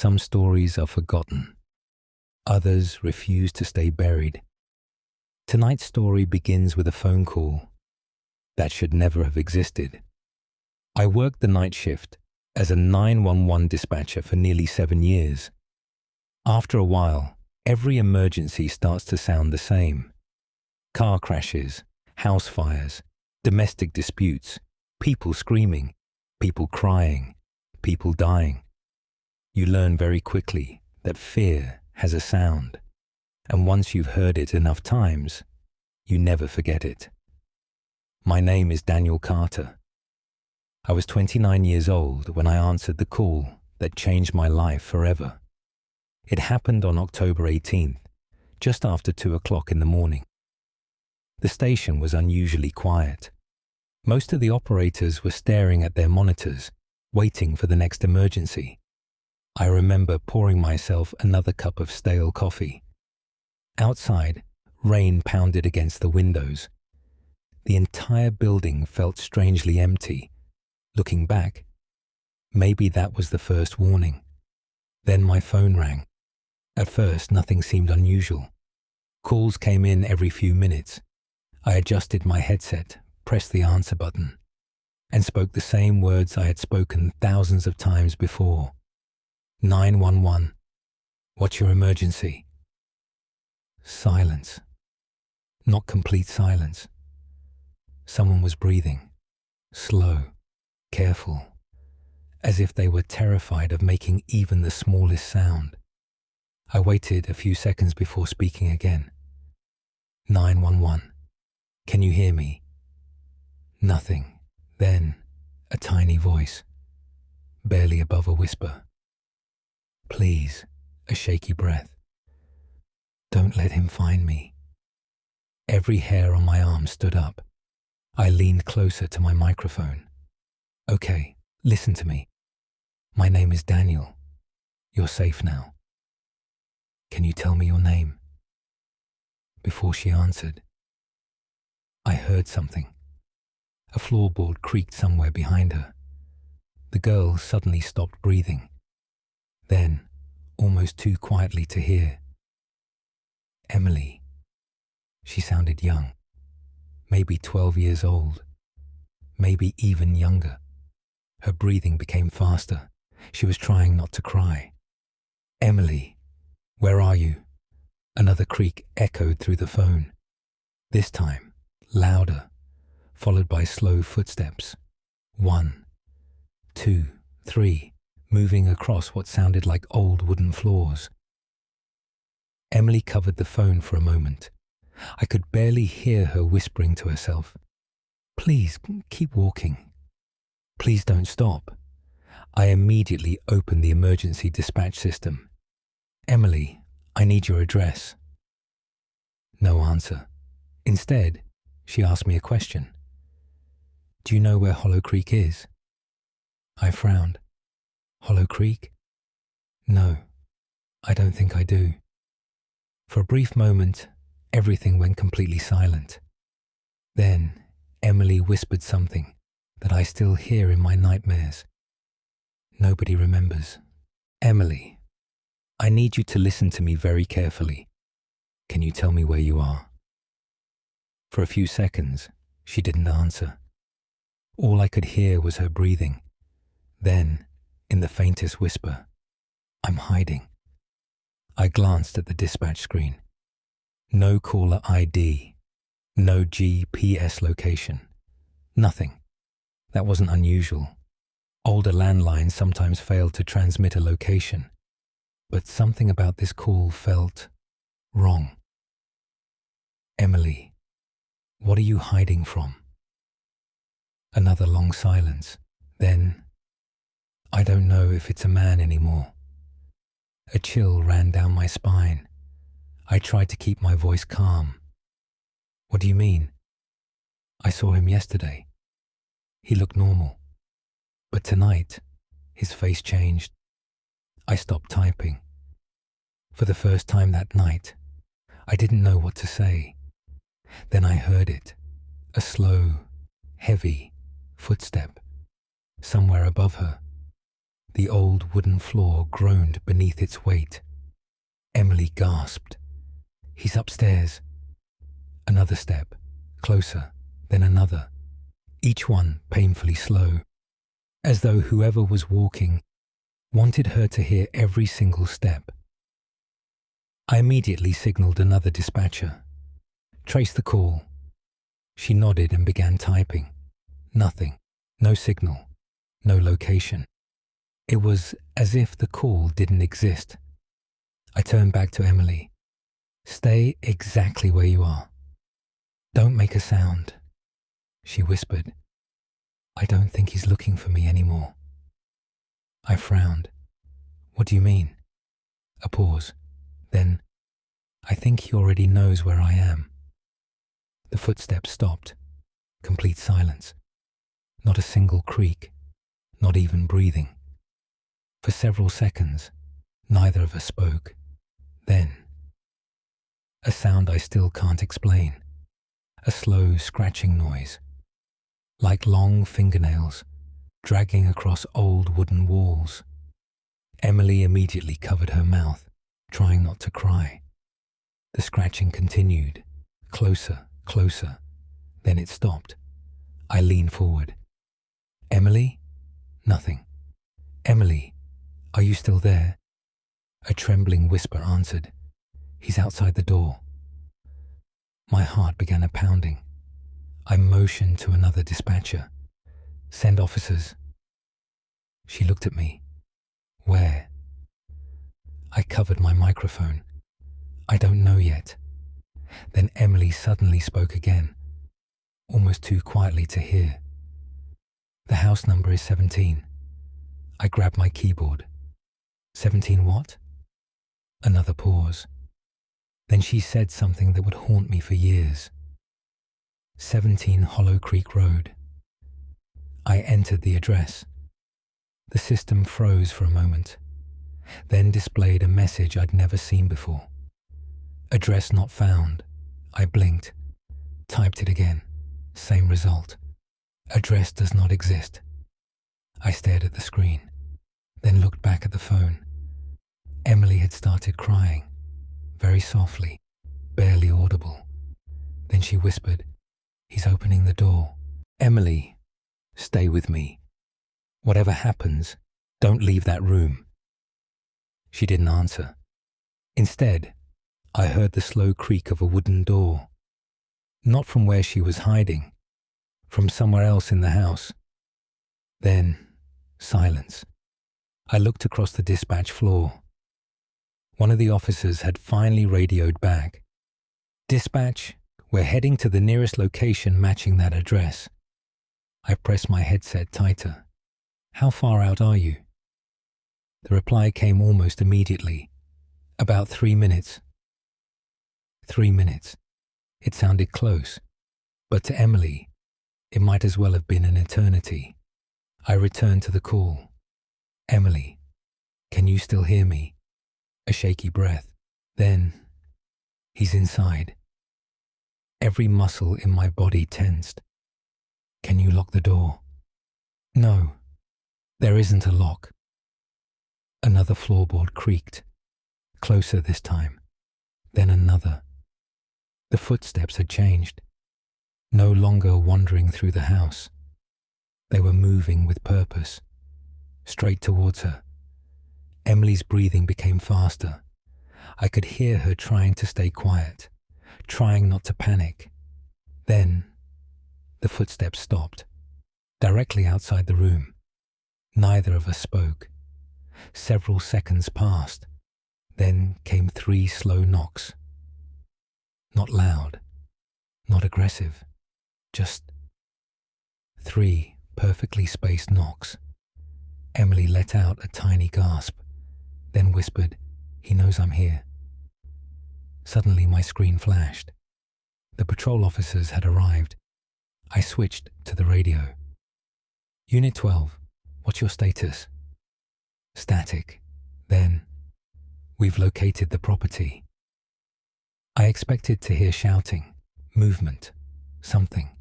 Some stories are forgotten. Others refuse to stay buried. Tonight's story begins with a phone call that should never have existed. I worked the night shift as a 911 dispatcher for nearly 7 years. After a while, every emergency starts to sound the same. Car crashes, house fires, domestic disputes, people screaming, people crying, people dying. You learn very quickly that fear has a sound, and once you've heard it enough times, you never forget it. My name is Daniel Carter. I was 29 years old when I answered the call that changed my life forever. It happened on October 18th, just after 2 o'clock in the morning. The station was unusually quiet. Most of the operators were staring at their monitors, waiting for the next emergency. I remember pouring myself another cup of stale coffee. Outside, rain pounded against the windows. The entire building felt strangely empty. Looking back, maybe that was the first warning. Then my phone rang. At first, nothing seemed unusual. Calls came in every few minutes. I adjusted my headset, pressed the answer button, and spoke the same words I had spoken thousands of times before. 911. What's your emergency? Silence. Not complete silence. Someone was breathing, slow, careful, as if they were terrified of making even the smallest sound. I waited a few seconds before speaking again. 911. Can you hear me? Nothing. Then, a tiny voice, barely above a whisper. Please, a shaky breath. Don't let him find me. Every hair on my arm stood up. I leaned closer to my microphone. Okay, listen to me. My name is Daniel. You're safe now. Can you tell me your name? Before she answered, I heard something. A floorboard creaked somewhere behind her. The girl suddenly stopped breathing. Then, almost too quietly to hear, Emily. She sounded young, maybe 12 years old, maybe even younger. Her breathing became faster. She was trying not to cry. Emily, where are you? Another creak echoed through the phone. This time, louder, followed by slow footsteps. 1, 2, 3, moving across what sounded like old wooden floors. Emily covered the phone for a moment. I could barely hear her whispering to herself. Please, keep walking. Please don't stop. I immediately opened the emergency dispatch system. Emily, I need your address. No answer. Instead, she asked me a question. Do you know where Hollow Creek is? I frowned. Hollow Creek? No, I don't think I do. For a brief moment, everything went completely silent. Then, Emily whispered something that I still hear in my nightmares. Nobody remembers. Emily, I need you to listen to me very carefully. Can you tell me where you are? For a few seconds, she didn't answer. All I could hear was her breathing. Then, in the faintest whisper, I'm hiding. I glanced at the dispatch screen. No caller ID, no GPS location, nothing. That wasn't unusual. Older landlines sometimes failed to transmit a location, but something about this call felt wrong. Emily, what are you hiding from? Another long silence. Then, I don't know if it's a man anymore. A chill ran down my spine. I tried to keep my voice calm. What do you mean? I saw him yesterday. He looked normal. But tonight, his face changed. I stopped typing. For the first time that night, I didn't know what to say. Then I heard it, a slow, heavy footstep, somewhere above her. The old wooden floor groaned beneath its weight. Emily gasped. "He's upstairs." Another step, closer, then another, each one painfully slow, as though whoever was walking wanted her to hear every single step. I immediately signaled another dispatcher. "Trace the call." She nodded and began typing. Nothing. No signal. No location. It was as if the call didn't exist. I turned back to Emily. "Stay exactly where you are. Don't make a sound," she whispered. "I don't think he's looking for me anymore." I frowned. "What do you mean?" A pause. Then, "I think he already knows where I am." The footsteps stopped. Complete silence. Not a single creak. Not even breathing. For several seconds, neither of us spoke. Then, a sound I still can't explain. A slow scratching noise, like long fingernails dragging across old wooden walls. Emily immediately covered her mouth, trying not to cry. The scratching continued, closer, closer. Then it stopped. I leaned forward. "Emily?" Nothing. "Emily, are you still there?" A trembling whisper answered. "He's outside the door." My heart began a pounding. I motioned to another dispatcher. "Send officers." She looked at me. "Where?" I covered my microphone. "I don't know yet." Then Emily suddenly spoke again, almost too quietly to hear. "The house number is 17. I grabbed my keyboard. 17 what? Another pause. Then she said something that would haunt me for years. 17 Hollow Creek Road. I entered the address. The system froze for a moment, then displayed a message I'd never seen before. Address not found. I blinked, typed it again. Same result. Address does not exist. I stared at the screen, then looked back at the phone. Emily had started crying, very softly, barely audible. Then she whispered, "He's opening the door." "Emily, stay with me. Whatever happens, don't leave that room." She didn't answer. Instead, I heard the slow creak of a wooden door. Not from where she was hiding, from somewhere else in the house. Then, silence. I looked across the dispatch floor. One of the officers had finally radioed back. "Dispatch, we're heading to the nearest location matching that address." I pressed my headset tighter. "How far out are you?" The reply came almost immediately. "About 3 minutes." 3 minutes. It sounded close, but to Emily, it might as well have been an eternity. I returned to the call. "Emily, can you still hear me?" A shaky breath. Then, "He's inside." Every muscle in my body tensed. "Can you lock the door?" "No, there isn't a lock." Another floorboard creaked, closer this time, then another. The footsteps had changed, no longer wandering through the house. They were moving with purpose, straight towards her. Emily's breathing became faster. I could hear her trying to stay quiet, trying not to panic. Then, the footsteps stopped, directly outside the room. Neither of us spoke. Several seconds passed. Then came 3 slow knocks. Not loud, not aggressive, just 3 perfectly spaced knocks. Emily let out a tiny gasp, then whispered, "He knows I'm here." Suddenly my screen flashed. The patrol officers had arrived. I switched to the radio. "Unit 12, what's your status?" Static. Then, "We've located the property." I expected to hear shouting, movement, something.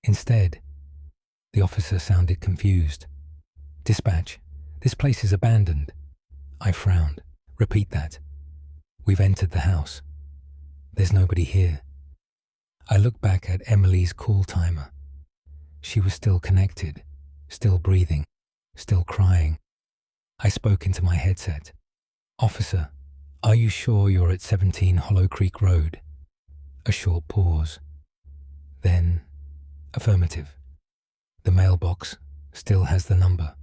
Instead, the officer sounded confused. "Dispatch, This place is abandoned. I frowned. Repeat that. We've entered the house. There's nobody here. I looked back at Emily's call timer. She was still connected, still breathing, still crying. I spoke into my headset. Officer, are you sure you're at 17 Hollow Creek Road? A short pause. Then, affirmative. The mailbox still has the number.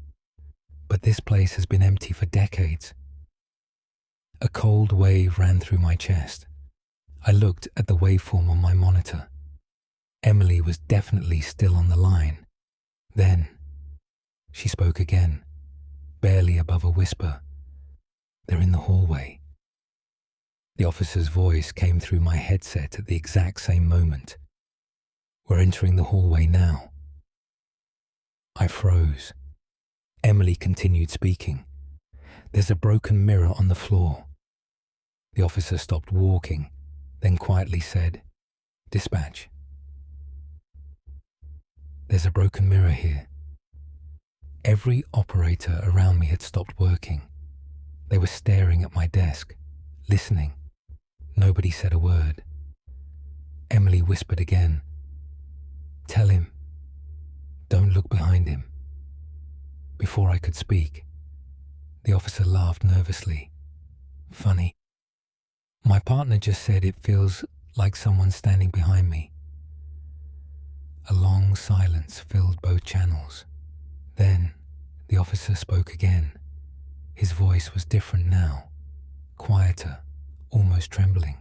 But this place has been empty for decades. A cold wave ran through my chest. I looked at the waveform on my monitor. Emily was definitely still on the line. Then, she spoke again, barely above a whisper. They're in the hallway. The officer's voice came through my headset at the exact same moment. We're entering the hallway now. I froze. Emily continued speaking. There's a broken mirror on the floor. The officer stopped walking, then quietly said, Dispatch. There's a broken mirror here. Every operator around me had stopped working. They were staring at my desk, listening. Nobody said a word. Emily whispered again. Tell him. Don't look behind him. Before I could speak, the officer laughed nervously. Funny. My partner just said it feels like someone standing behind me. A long silence filled both channels. Then the officer spoke again. His voice was different now, quieter, almost trembling.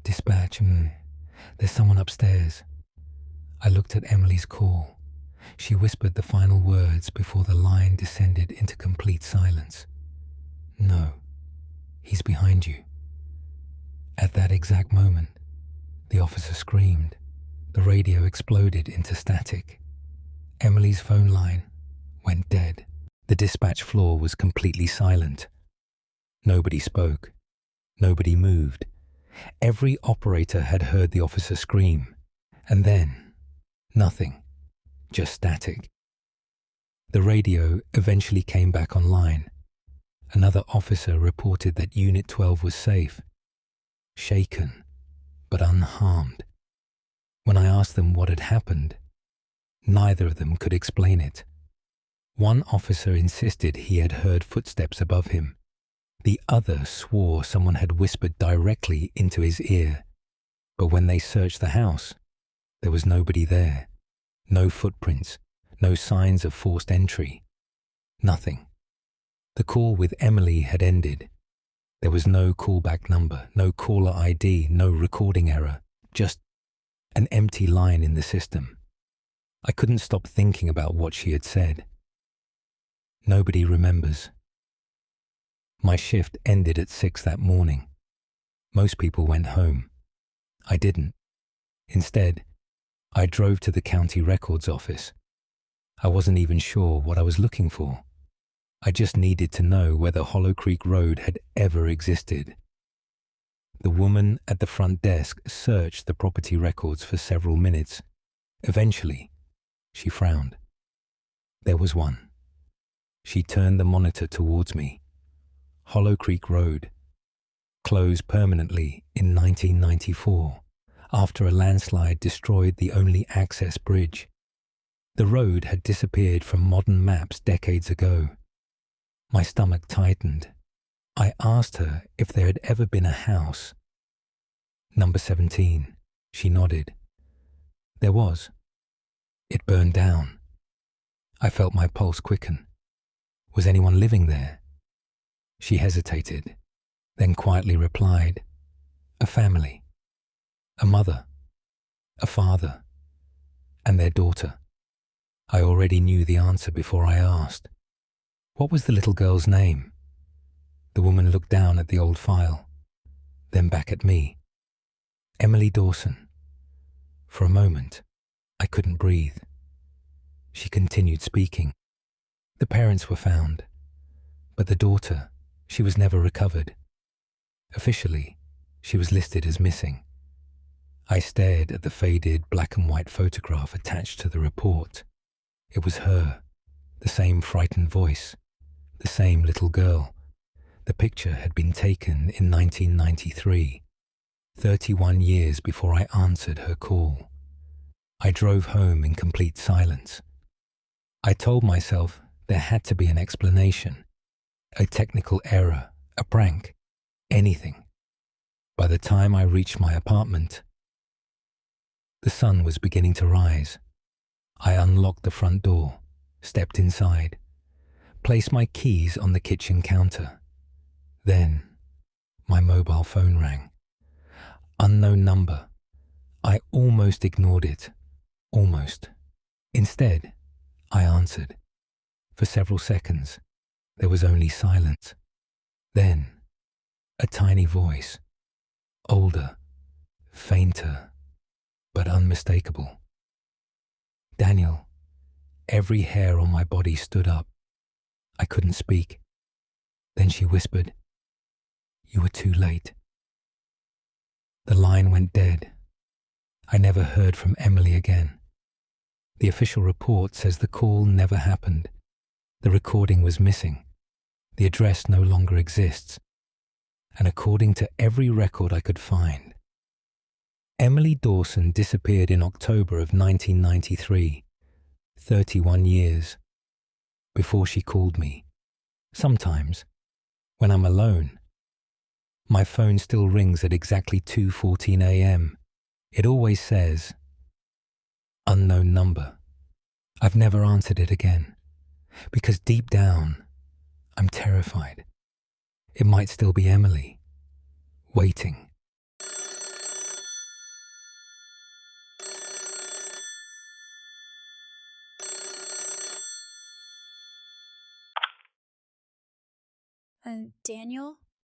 Dispatch, there's someone upstairs. I looked at Emily's call. She whispered the final words before the line descended into complete silence. No, he's behind you. At that exact moment, the officer screamed. The radio exploded into static. Emily's phone line went dead. The dispatch floor was completely silent. Nobody spoke. Nobody moved. Every operator had heard the officer scream. And then, nothing. Just static. The radio eventually came back online. Another officer reported that Unit 12 was safe. Shaken, but unharmed. When I asked them what had happened, neither of them could explain it. One officer insisted he had heard footsteps above him. The other swore someone had whispered directly into his ear. But when they searched the house, there was nobody there. No footprints, no signs of forced entry. Nothing. The call with Emily had ended. There was no callback number, no caller ID, no recording error, just an empty line in the system. I couldn't stop thinking about what she had said. Nobody remembers. My shift ended at 6 that morning. Most people went home. I didn't. Instead, I drove to the county records office. I wasn't even sure what I was looking for. I just needed to know whether Hollow Creek Road had ever existed. The woman at the front desk searched the property records for several minutes. Eventually, she frowned. There was one. She turned the monitor towards me. Hollow Creek Road. Closed permanently in 1994, after a landslide destroyed the only access bridge. The road had disappeared from modern maps decades ago. My stomach tightened. I asked her if there had ever been a house. Number 17. She nodded. There was. It burned down. I felt my pulse quicken. Was anyone living there? She hesitated, then quietly replied, a family, a mother, a father, and their daughter. I already knew the answer before I asked. What was the little girl's name? The woman looked down at the old file, then back at me. Emily Dawson. For a moment, I couldn't breathe. She continued speaking. The parents were found, but the daughter, she was never recovered. Officially, she was listed as missing. I stared at the faded black and white photograph attached to the report. It was her, the same frightened voice, The same little girl. The picture had been taken in 1993, 31 years before I answered her call. I drove home in complete silence. I told myself there had to be an explanation, a technical error, a prank, anything. By the time I reached my apartment, the sun was beginning to rise. I unlocked the front door, stepped inside, placed my keys on the kitchen counter. Then, my mobile phone rang. Unknown number. I almost ignored it. Almost. Instead, I answered. For several seconds, there was only silence. Then, a tiny voice. Older, fainter, but unmistakable. Daniel. Every hair on my body stood up. I couldn't speak. Then she whispered, "You were too late." The line went dead. I never heard from Emily again. The official report says the call never happened. The recording was missing. The address no longer exists. And according to every record I could find, Emily Dawson disappeared in October of 1993, 31 years, before she called me. Sometimes, when I'm alone, my phone still rings at exactly 2:14 a.m. It always says, "Unknown number." I've never answered it again, because deep down, I'm terrified. It might still be Emily, waiting. Daniel?